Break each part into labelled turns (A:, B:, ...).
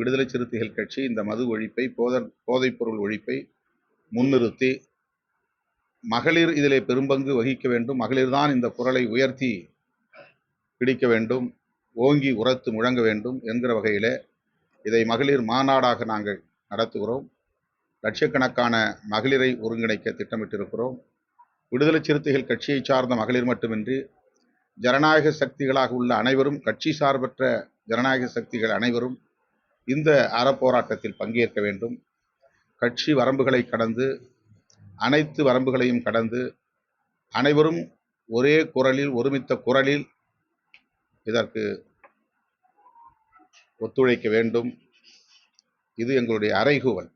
A: விடுதலை சிறுத்தைகள் கட்சி இந்த மது ஒழிப்பை, போதைப்பொருள் ஒழிப்பை முன்னிறுத்தி மகளிர் இதிலே பெரும்பங்கு வகிக்க வேண்டும். மகளிர் தான் இந்த குரலை உயர்த்தி பிடிக்க வேண்டும், ஓங்கி உரத்து முழங்க வேண்டும் என்கிற வகையிலே இதை மகளிர் மாநாடாக நாங்கள் நடத்துகிறோம். லட்சக்கணக்கான மகளிரை ஒருங்கிணைக்க திட்டமிட்டிருக்கிறோம். விடுதலை சிறுத்தைகள் கட்சியை சார்ந்த மகளிர் மட்டுமின்றி ஜனநாயக சக்திகளாக உள்ள அனைவரும், கட்சி சார்பற்ற ஜனநாயக சக்திகள் அனைவரும் இந்த அறப்போராட்டத்தில் பங்கேற்க வேண்டும். கட்சி வரம்புகளை கடந்து, அனைத்து வரம்புகளையும் கடந்து அனைவரும் ஒரே குரலில், ஒருமித்த குரலில் இதற்கு ஒத்துழைக்க வேண்டும். இது எங்களுடைய அறைகூவல்.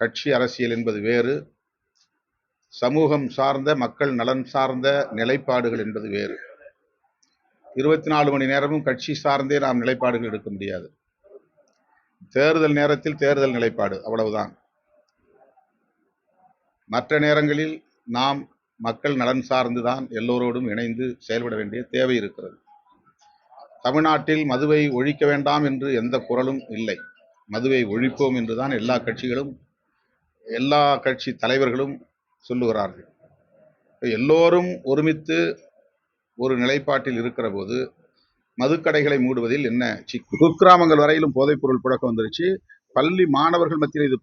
A: கட்சி அரசியல் என்பது வேறு, சமூகம் சார்ந்த, மக்கள் நலன் சார்ந்த நிலைப்பாடுகள் என்பது வேறு. 24 மணி நேரமும் கட்சி சார்ந்தே நாம் நிலைப்பாடுகள் எடுக்க முடியாது. தேர்தல் நேரத்தில் தேர்தல் நிலைப்பாடு, அவ்வளவுதான். மற்ற நேரங்களில் நாம் மக்கள் நலன் சார்ந்துதான் எல்லோரோடும் இணைந்து செயல்பட வேண்டிய தேவை இருக்கிறது. தமிழ்நாட்டில் மதுவை ஒழிக்க வேண்டாம் என்று எந்த குரலும் இல்லை. மதுவை ஒழிப்போம் என்றுதான் எல்லா கட்சிகளும், எல்லா கட்சி தலைவர்களும் சொல்லுகிறார்கள். எல்லோரும் ஒருமித்து ஒரு நிலைப்பாட்டில் இருக்கிற போது மதுக்கடைகளை மூடுவதில் என்ன சிக்கல்? குக்கிராமங்கள் வரையிலும் போதைப்பொருள் புழக்கம் வந்துருச்சு. பள்ளி மாணவர்கள் மத்தியில் இது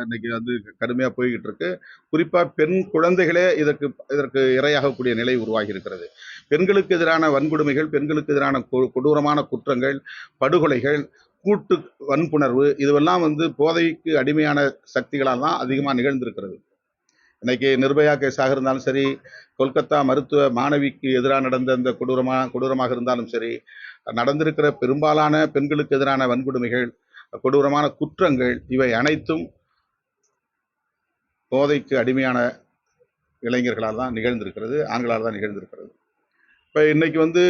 A: இன்னைக்கு வந்து கடுமையாக போய்கிட்டு இருக்கு. குறிப்பாக பெண் குழந்தைகளே இதற்கு இரையாகக்கூடிய நிலை உருவாகி இருக்கிறது. பெண்களுக்கு எதிரான வன்கொடுமைகள், பெண்களுக்கு எதிரான கொடூரமான குற்றங்கள், படுகொலைகள், கூட்டு வன்புணர்வு, இதுவெல்லாம் வந்து போதைக்கு அடிமையான சக்திகளால் தான் அதிகமாக நிகழ்ந்திருக்கிறது. இன்னைக்கு நிர்பயா கேஸாக இருந்தாலும் சரி, கொல்கத்தா மருத்துவ மாணவிக்கு எதிராக நடந்த அந்த கொடூரமாக இருந்தாலும் சரி, நடந்திருக்கிற பெரும்பாலான பெண்களுக்கு எதிரான வன்கொடுமைகள், கொடூரமான குற்றங்கள், இவை அனைத்தும் போதைக்கு அடிமையான இளைஞர்களால் தான் நிகழ்ந்திருக்கிறது, ஆண்களால் தான் நிகழ்ந்திருக்கிறது. இப்போ இன்னைக்கு வந்து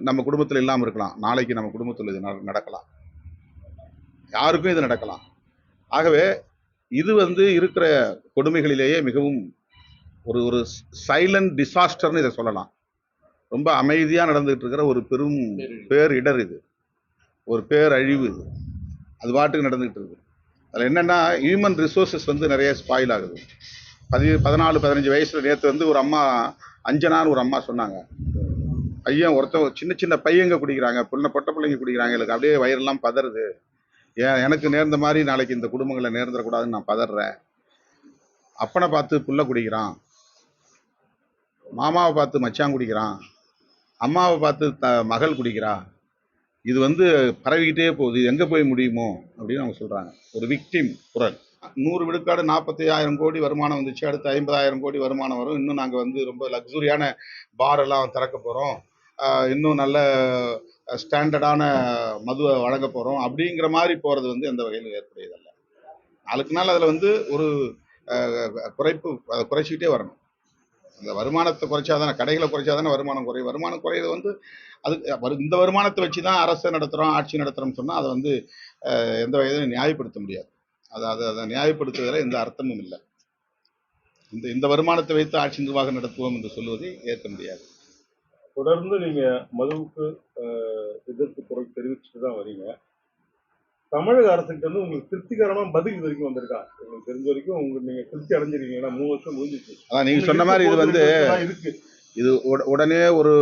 A: நம்ம குடும்பத்தில் இல்லாமல் இருக்கலாம், நாளைக்கு நம்ம குடும்பத்தில் இது நடக்கலாம், யாருக்கும் இது நடக்கலாம். ஆகவே இது வந்து இருக்கிற கொடுமைகளிலேயே மிகவும் ஒரு சைலண்ட் டிசாஸ்டர்னு இதை சொல்லலாம். ரொம்ப அமைதியாக நடந்துகிட்டு இருக்கிற ஒரு பெரும் பேரிடர் இது, ஒரு பேரழிவு இது. அது பாட்டுக்கு நடந்துகிட்டு இருக்கு. அதில் என்னென்னா, ஹியூமன் ரிசோர்ஸஸ் வந்து நிறைய ஸ்பாயில் ஆகுது. 14-15 வயசுல நேற்று வந்து ஒரு அம்மா, அஞ்சனான்னு ஒரு அம்மா சொன்னாங்க, பையன் ஒருத்தர் சின்ன சின்ன பையங்க குடிக்கிறாங்க, பொட்ட பிள்ளைங்க குடிக்கிறாங்க, எனக்கு அப்படியே வயிறெல்லாம் பதறுது, எனக்கு நேர்ந்த மாதிரி நாளைக்கு இந்த குடும்பங்களை நேர்ந்துடக்கூடாதுன்னு நான் பதறேன். அப்பனை பார்த்து புள்ள குடிக்கிறான், மாமாவை பார்த்து மச்சான் குடிக்கிறான், அம்மாவை பார்த்து மகள் குடிக்கிறா, இது வந்து பரவிக்கிட்டே போகுது, எங்கே போய் முடியுமோ அப்படின்னு அவங்க சொல்கிறாங்க. ஒரு விக்டிம் குரல். 100 விழுக்காடு 45,000 கோடி வருமானம் வந்துச்சு, அடுத்து 50,000 கோடி வருமானம் வரும், இன்னும் நாங்கள் வந்து ரொம்ப லக்ஸுரியான பாரெல்லாம் திறக்க போகிறோம், இன்னும் நல்ல ஸ்டாண்டர்டான மதுவை வழங்க போகிறோம் அப்படிங்கிற மாதிரி போகிறது வந்து எந்த வகையில் ஏற்புடையதல்ல. நாளுக்கு நாள் அதில் வந்து ஒரு குறைச்சிக்கிட்டே வரணும். அந்த வருமானத்தை குறைச்சாதானே, கடைகளை குறைச்சாதானே வருமானம் குறையும். வருமானம் குறையிறது வந்து அது இந்த வருமானத்தை வச்சு தான் அரசை நடத்துகிறோம், ஆட்சி நடத்துகிறோம்னு சொன்னால் அதை வந்து எந்த வகையிலும் நியாயப்படுத்த முடியாது. அதை நியாயப்படுத்துவதில் எந்த அர்த்தமும் இல்லை. இந்த வருமானத்தை வைத்து ஆட்சி நிர்வாகம் நடத்துவோம் என்று சொல்லுவதை ஏற்க முடியாது.
B: தொடர்ந்து நீங்க மதுவுக்கு எதிர்ப்பு குரல் தெரிவிச்சுட்டு தான் வரீங்க. தமிழக அரசுக்கு வந்து உங்களுக்கு திருப்திகரமா பதில் இது வரைக்கும் வந்திருக்கா? உங்களுக்கு தெரிஞ்ச வரைக்கும் நீங்க திருப்தி அடைஞ்சிருக்கீங்கன்னா 3 வருஷம் முடிஞ்சிச்சு.
A: அதான் நீங்க சொன்ன மாதிரி இது வந்து இது உடனே ஒரு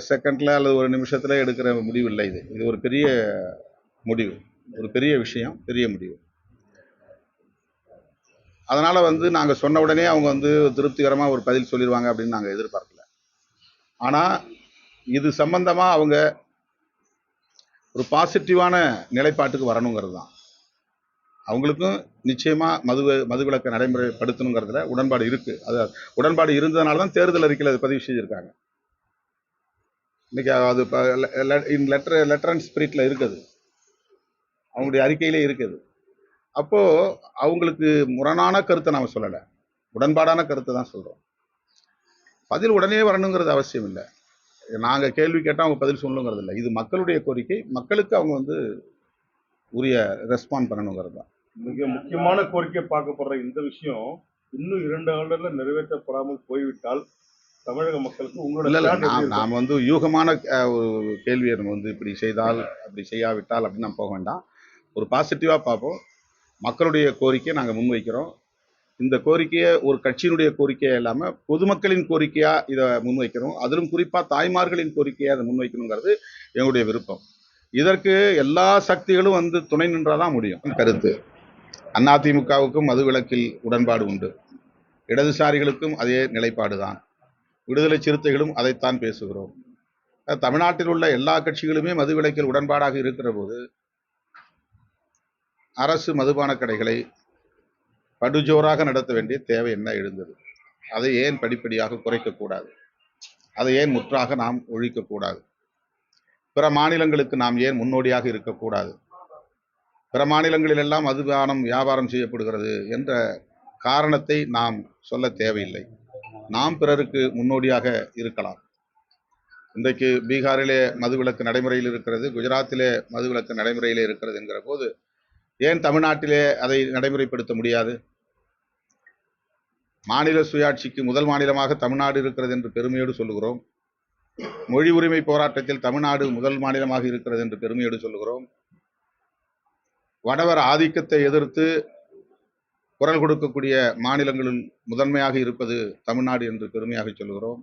A: செகண்ட்ல அல்லது ஒரு நிமிஷத்துல எடுக்கிற முடிவு இல்லை. இது ஒரு பெரிய முடிவு, ஒரு பெரிய விஷயம், பெரிய முடிவு. அதனால வந்து நாங்க சொன்ன உடனே அவங்க வந்து திருப்திகரமா ஒரு பதில் சொல்லிடுவாங்க அப்படின்னு நாங்க எதிர்பார்க்கல. ஆனா இது சம்பந்தமா அவங்க ஒரு பாசிட்டிவான நிலைப்பாட்டுக்கு வரணுங்கிறது தான். அவங்களுக்கும் நிச்சயமா மதுவிலக்கை நடைமுறைப்படுத்தணுங்கிறதுல உடன்பாடு இருக்கு. அது உடன்பாடு இருந்ததுனால தான் தேர்தல் அறிக்கையில் அதை பதிவு செஞ்சிருக்காங்க. இன்னைக்கு அது லெட்டர் அண்ட் ஸ்பிரிட்ல இருக்குது, அவங்களுடைய அறிக்கையிலே இருக்குது. அப்போ அவங்களுக்கு முரணான கருத்தை நாம சொல்லலை, உடன்பாடான கருத்தை தான் சொல்றோம். பதில் உடனே வரணுங்கிறது அவசியம் இல்லை. நாங்க கேள்வி கேட்டால் அவங்க பதில் சொல்லணுங்கிறது இல்லை. இது மக்களுடைய கோரிக்கை, மக்களுக்கு அவங்க வந்து உரிய ரெஸ்பாண்ட் பண்ணணுங்கிறது தான்.
B: மிக முக்கியமான கோரிக்கை பார்க்கப்படுற இந்த விஷயம் இன்னும் 2 ஆண்டுல நிறைவேற்றப்படாமல் போய்விட்டால் தமிழக மக்களுக்கு உங்களோட
A: இல்ல இல்ல
B: stand எப்படி இருக்கும்?
A: நாம் வந்து யூகமான ஒரு கேள்வியை நம்ம வந்து இப்படி செய்தால் அப்படி செய்யாவிட்டால் அப்படின்னு நம்ம போக வேண்டாம். ஒரு பாசிட்டிவா பார்ப்போம். மக்களுடைய கோரிக்கையை நாங்கள் முன்வைக்கிறோம். இந்த கோரிக்கையை ஒரு கட்சியினுடைய கோரிக்கையா இல்லாம பொதுமக்களின் கோரிக்கையா இதை முன்வைக்கிறோம். அதிலும் குறிப்பா தாய்மார்களின் கோரிக்கையா அதை முன்வைக்கணுங்கிறது எங்களுடைய விருப்பம். இதற்கு எல்லா சக்திகளும் வந்து துணை நின்றாதான் முடியும். கருத்து அதிமுகவுக்கும் மதுவிலக்கில் உடன்பாடு உண்டு. இடதுசாரிகளுக்கும் அதே நிலைப்பாடுதான். விடுதலை சிறுத்தைகளும் அதைத்தான் பேசுகிறோம். தமிழ்நாட்டில் உள்ள எல்லா கட்சிகளுமே மதுவிலக்கில் உடன்பாடாக இருக்கிற போது அரசு மதுபான கடைகளை படுஜோராக நடத்த வேண்டிய தேவை என்ன எழுந்தது? அதை ஏன் படிப்படியாக குறைக்கக்கூடாது? அதை ஏன் முற்றாக நாம் ஒழிக்கக்கூடாது? பிற மாநிலங்களுக்கு நாம் ஏன் முன்னோடியாக இருக்கக்கூடாது? பிற மாநிலங்களில் எல்லாம் மதுபானம் வியாபாரம் செய்யப்படுகிறது என்ற காரணத்தை நாம் சொல்ல தேவையில்லை. நாம் பிறருக்கு முன்னோடியாக இருக்கலாம். இன்றைக்கு பீகாரிலே மதுவிலக்கு நடைமுறையில் இருக்கிறது, குஜராத்திலே மதுவிலக்கு நடைமுறையிலே இருக்கிறது என்கிற போது ஏன் தமிழ்நாட்டிலே அதை நடைமுறைப்படுத்த முடியாது? மாநில சுயாட்சிக்கு முதல் மாநிலமாக தமிழ்நாடு இருக்கிறது என்று பெருமையோடு சொல்லுகிறோம். மொழி உரிமை போராட்டத்தில் தமிழ்நாடு முதல் மாநிலமாக இருக்கிறது என்று பெருமையோடு சொல்லுகிறோம். வடவர் ஆதிக்கத்தை எதிர்த்து குரல் கொடுக்கக்கூடிய மாநிலங்களில் முதன்மையாக இருப்பது தமிழ்நாடு என்று பெருமையாக சொல்லுகிறோம்.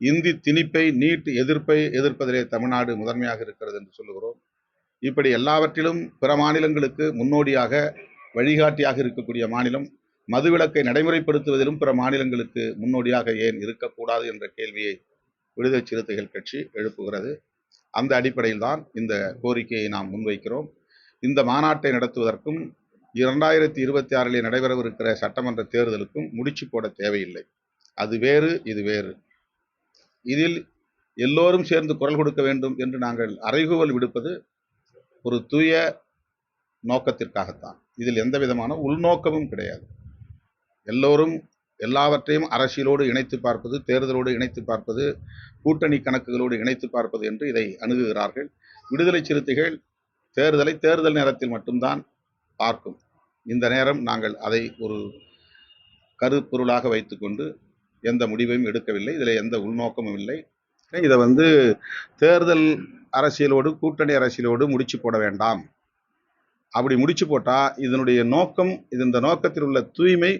A: இந்தி திணிப்பை நீட் எதிர்ப்பை எதிர்ப்பதிலே தமிழ்நாடு முதன்மையாக இருக்கிறது என்று சொல்லுகிறோம். இப்படி எல்லாவற்றிலும் பிற மாநிலங்களுக்கு முன்னோடியாக வழிகாட்டியாக இருக்கக்கூடிய மாநிலம் மதுவிலக்கை நடைமுறைப்படுத்துவதிலும் பிற மாநிலங்களுக்கு முன்னோடியாக ஏன் இருக்கக்கூடாது என்ற கேள்வியை விடுதலை சிறுத்தைகள் கட்சி எழுப்புகிறது. அந்த அடிப்படையில் தான் இந்த கோரிக்கையை நாம் முன்வைக்கிறோம். இந்த மாநாட்டை நடத்துவதற்கும் 2026 நடைபெறவிருக்கிற சட்டமன்ற தேர்தலுக்கும் முடிச்சு போட தேவையில்லை. அது வேறு, இது வேறு. இதில் எல்லோரும் சேர்ந்து குரல் கொடுக்க வேண்டும் என்று நாங்கள் அறைகூவல் விடுப்பது ஒரு தூய நோக்கத்திற்காகத்தான். இதில் எந்த விதமான உள்நோக்கமும் கிடையாது. எல்லோரும் எல்லாவற்றையும் அரசியலோடு இணைத்து பார்ப்பது, தேர்தலோடு இணைத்து பார்ப்பது, கூட்டணி கணக்குகளோடு இணைத்து பார்ப்பது என்று இதை அணுகுகிறார்கள். விடுதலை சிறுத்தைகள் தேர்தலை தேர்தல் நேரத்தில் மட்டும்தான் பார்க்கும். இந்த நேரம் நாங்கள் அதை ஒரு கருப்பொருளாக வைத்துக்கொண்டு எந்த முடிவையும் எடுக்கவில்லை. இதில் எந்த உள்நோக்கமும் இல்லை. இதை வந்து தேர்தல் அரசியலோடு கூட்டணி அரசியலோடு முடிச்சு போட வேண்டாம். அப்படி முடிச்சு போட்டால் இதனுடைய நோக்கம் இந்த நோக்கத்தில் உள்ள தூய்மை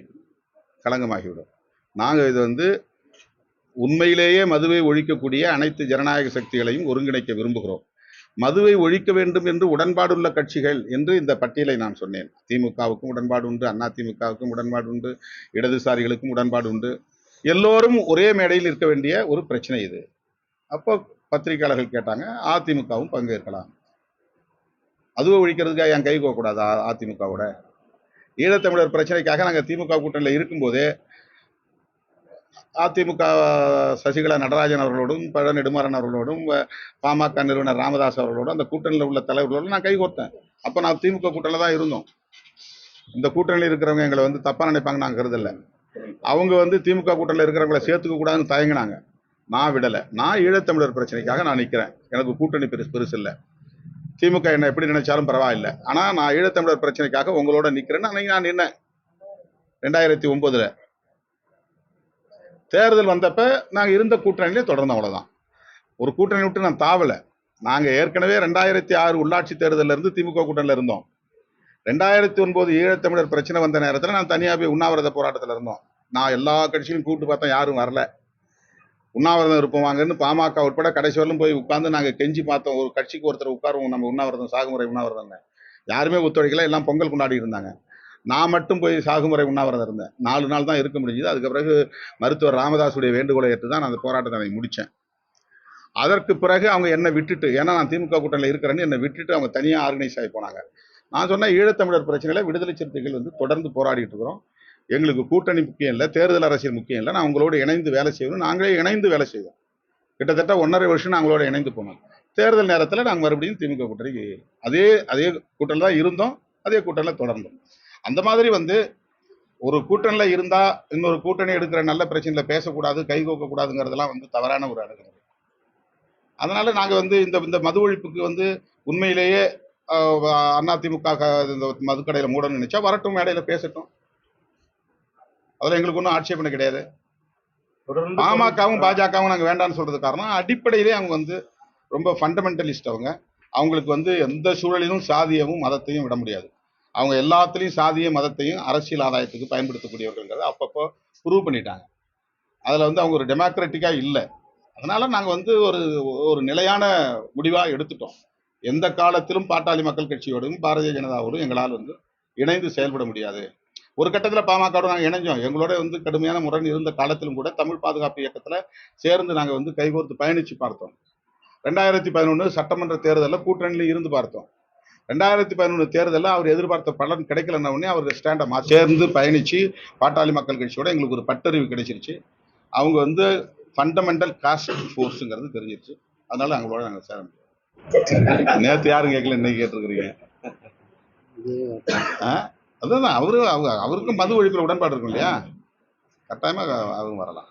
A: களங்கமாகிவிடும். நாங்கள் இது வந்து உண்மையிலேயே மதுவை ஒழிக்கக்கூடிய அனைத்து ஜனநாயக சக்திகளையும் ஒருங்கிணைக்க விரும்புகிறோம். மதுவை ஒழிக்க வேண்டும் என்று உடன்பாடுள்ள கட்சிகள் என்று இந்த பட்டியலை நான் சொன்னேன். திமுகவுக்கும் உடன்பாடு உண்டு, அதிமுகவுக்கும் உடன்பாடு உண்டு, இடதுசாரிகளுக்கும் உடன்பாடு உண்டு. எல்லோரும் ஒரே மேடையில் இருக்க வேண்டிய ஒரு பிரச்சனை இது. அப்போ பத்திரிகையாளர்கள் கேட்டாங்க, அதிமுகவும் பங்கேற்கலாம். அதுவை ஒழிக்கிறதுக்காக என் கை கோக்கூடாதா அதிமுகவோட? ஈழத்தமிழர் பிரச்சனைக்காக நாங்கள் திமுக கூட்டணியில் இருக்கும்போதே அதிமுக சசிகலா நடராஜன் அவர்களோடும் பழ நெடுமாறன் அவர்களோடும் பாமக நிறுவனர் ராமதாஸ் அவர்களோடும் அந்த கூட்டணியில் உள்ள தலைவர்களோடும் நான் கைகோர்த்தேன். அப்போ நான் திமுக கூட்டணியில் தான் இருந்தோம். இந்த கூட்டணியில் இருக்கிறவங்க எங்களை வந்து தப்பாக நினைப்பாங்க நாங்கள் கருதலை. அவங்க வந்து திமுக கூட்டணியில் இருக்கிறவங்களை சேர்த்துக்க கூடாதுன்னு தயங்கினாங்க. நான் விடலை. நான் ஈழத்தமிழர் பிரச்சனைக்காக நான் நிற்கிறேன். எனக்கு கூட்டணி பெருசு இல்லை. திமுக என்ன எப்படி நினைச்சாலும் பரவாயில்லை. ஆனால் நான் ஈழத்தமிழர் பிரச்சனைக்காக உங்களோட நிற்கிறேன்னு அன்னைக்கு நான் நின்னேன். 2009 தேர்தல் வந்தப்ப நாங்கள் இருந்த கூட்டணியிலே தொடர்ந்தோம். அவ்வளோதான். ஒரு கூட்டணி விட்டு நான் தாவலை. நாங்கள் ஏற்கனவே 2006 உள்ளாட்சி தேர்தலில் இருந்து திமுக கூட்டணியில் இருந்தோம். 2009 ஈழத்தமிழர் பிரச்சனை வந்த நேரத்தில் நான் தனியாக போய் உண்ணாவிரத போராட்டத்தில் இருந்தோம். நான் எல்லா கட்சியும் கூப்பிட்டு பார்த்தேன், யாரும் வரல. உண்ணாவிரதம் இருப்போம் வாங்கன்னு பாமக உட்பட கடைசி வரலும் போய் உட்கார்ந்து நாங்கள் கெஞ்சி பார்த்தோம். ஒரு கட்சிக்கு ஒருத்தர் உட்காருவோம், நம்ம உண்ணாவிரதம் சாகுமுறை உண்ணாவிரதம். யாருமே ஒத்துழைக்கல. எல்லாம் பொங்கல் கொண்டாடி இருந்தாங்க. நான் மட்டும் போய் சாகுமுறை உண்ணாவிரதம் இருந்தேன். 4 நாள் தான் இருக்க முடிஞ்சது. அதுக்கு பிறகு மருத்துவர் ராமதாஸுடைய வேண்டுகோளை ஏற்று தான் நான் அந்த போராட்டத்தை முடித்தேன். அதற்கு பிறகு அவங்க என்னை விட்டுட்டு, ஏன்னா நான் திமுக கூட்டணியில் இருக்கிறேன்னு என்னை விட்டுட்டு அவங்க தனியாக ஆர்கனைஸ் ஆகி போனாங்க. நான் சொன்னேன், ஈழத்தமிழர் பிரச்சனையில் விடுதலை சிறுத்தைகள் வந்து தொடர்ந்து போராடிட்டு இருக்கிறோம். எங்களுக்கு கூட்டணி முக்கியம் இல்லை, தேர்தல் அரசியல் முக்கியம் இல்லை. நான் உங்களோட இணைந்து வேலை செய்யணும். நாங்களே இணைந்து வேலை செய்வோம். கிட்டத்தட்ட 1.5 வருஷம் நாங்களோட இணைந்து போனோம். தேர்தல் நேரத்தில் நாங்கள் மறுபடியும் திமுக கூட்டணிக்கு அதே கூட்டணியில் தான் இருந்தோம். அதே கூட்டணியில் தொடர்ந்தோம். அந்த மாதிரி வந்து ஒரு கூட்டணியில் இருந்தால் இன்னொரு கூட்டணி எடுக்கிற நல்ல பிரச்சனையில் பேசக்கூடாது, கைகோக்கக்கூடாதுங்கிறதெல்லாம் வந்து தவறான ஒரு அணுகுமுறை. அதனால நாங்கள் வந்து இந்த மது ஒழிப்புக்கு வந்து உண்மையிலேயே அதிமுக இந்த மதுக்கடையில் மூடணும்னு நினைச்சா வரட்டும், மேடையில் பேசட்டும். அதில் எங்களுக்கு ஒன்றும் ஆட்சேபனை கிடையாது.
B: தொடர்ந்து
A: பாமகவும் பாஜகவும் நாங்கள் வேண்டாம்னு சொல்றது காரணம் அடிப்படையிலே அவங்க வந்து ரொம்ப ஃபண்டமெண்டலிஸ்ட். அவங்களுக்கு வந்து எந்த சூழலிலும் சாதியமும் மதத்தையும் விட முடியாது. அவங்க எல்லாத்துலேயும் சாதிய மதத்தையும் அரசியல் ஆதாயத்துக்கு பயன்படுத்தக்கூடியவர்கள்ங்கிறத அப்பப்போ ப்ரூவ் பண்ணிட்டாங்க. அதில் வந்து அவங்க ஒரு டெமோக்ராட்டிக்காக இல்லை. அதனால நாங்கள் வந்து ஒரு ஒரு நிலையான முடிவாக எடுத்துட்டோம். எந்த காலத்திலும் பாட்டாளி மக்கள் கட்சியோடும் பாரதிய ஜனதாவோடும் எங்களால் வந்து இணைந்து செயல்பட முடியாது. ஒரு கட்டத்தில் பாமகவோட நாங்கள் இணைஞ்சோம். எங்களோட வந்து கடுமையான முரண் இருந்த காலத்திலும் கூட தமிழ் பாதுகாப்பு இயக்கத்தில் சேர்ந்து நாங்கள் வந்து கைகோர்த்து பயணித்து பார்த்தோம். 2011 சட்டமன்ற தேர்தலில் கூட்டணியில் இருந்து பார்த்தோம். 2011 தேர்தலில் அவர் எதிர்பார்த்த பலன் கிடைக்கலன்ன உடனே அவர் ஸ்டாண்டை சேர்ந்து பயணித்து பாட்டாளி மக்கள் கட்சியோட எங்களுக்கு ஒரு பட்டறிவு கிடைச்சிருச்சு. அவங்க வந்து ஃபண்டமெண்டல் காஸ்ட் ஃபோர்ஸுங்கிறது தெரிஞ்சிருச்சு. அதனால அவங்களோட நாங்கள் சேர முடியும். நேற்று யாரும் கேட்கல, இன்னைக்கு கேட்டிருக்கிறீங்க. அதுதான் அவருக்கும் மது ஒழிப்பில் உடன்பாடு இருக்கும் இல்லையா, கட்டாயமாக அவங்க வரலாம்.